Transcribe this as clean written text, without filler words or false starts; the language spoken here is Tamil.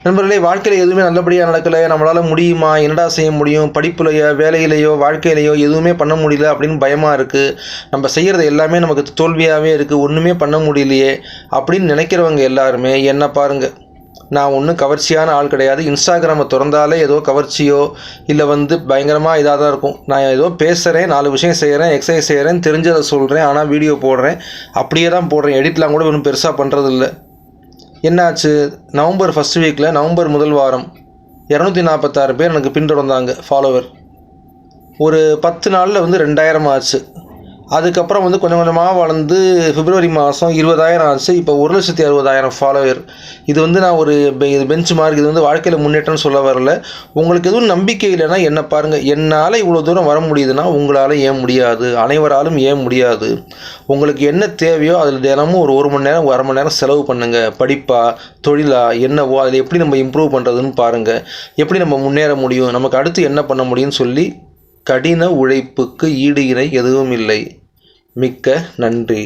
நண்பர்களே, வாழ்க்கையில் எதுவுமே நல்லபடியாக நடக்கலை, நம்மளால் முடியுமா, என்னடா செய்ய முடியும், படிப்புலையோ வேலையிலையோ வாழ்க்கையிலையோ எதுவுமே பண்ண முடியல அப்படின்னு பயமாக இருக்குது. நம்ம செய்கிறது எல்லாமே நமக்கு தோல்வியாகவே இருக்குது, ஒன்றுமே பண்ண முடியலையே அப்படின்னு நினைக்கிறவங்க எல்லாருமே என்ன பாருங்கள். நான் ஒன்றும் கவர்ச்சியான ஆள் கிடையாது. இன்ஸ்டாகிராமை திறந்தாலே ஏதோ கவர்ச்சியோ இல்லை பயங்கரமாக இதாக தான் இருக்கும். நான் ஏதோ பேசுகிறேன், 4 விஷயம் செய்கிறேன், எக்ஸசைஸ் செய்கிறேன், தெரிஞ்சதை சொல்கிறேன், ஆனால் வீடியோ போடுறேன், அப்படியே தான் போடுறேன். எடிட்லாம் கூட ஒன்றும் பெருசாக பண்ணுறதில்ல. என்னாச்சு, நவம்பர் ஃபஸ்ட் வீக்கில், நவம்பர் முதல் வாரம் 246 பேர் எனக்கு பின்தொடர்ந்தாங்க ஃபாலோவர். ஒரு 10 நாளில் 2000 ஆச்சு. அதுக்கப்புறம் கொஞ்சம் கொஞ்சமாக வளர்ந்து பிப்ரவரி மாதம் 20,000 ஆச்சு. இப்போ 1,60,000 ஃபாலோவர். இது நான் ஒரு பெஞ்ச் மார்க், இது வாழ்க்கையில் முன்னேற்றம்னு சொல்ல வரல. உங்களுக்கு எதுவும் நம்பிக்கை இல்லைன்னா என்ன பாருங்கள். என்னால் இவ்வளோ தூரம் வர முடியுதுன்னா உங்களால் ஏன் முடியாது? அனைவராலும் ஏன் முடியாது? உங்களுக்கு என்ன தேவையோ அதில் தினமும் ஒரு மணி நேரம் 1/2 மணி நேரம் செலவு பண்ணுங்கள். படிப்பா, தொழிலா, என்னவோ அதில் எப்படி நம்ம இம்ப்ரூவ் பண்ணுறதுன்னு பாருங்கள். எப்படி நம்ம முன்னேற முடியும், நமக்கு அடுத்து என்ன பண்ண முடியும்னு சொல்லி கடின உழைப்புக்கு ஈடு இணை எதுவும் இல்லை. மிக்க நன்றி.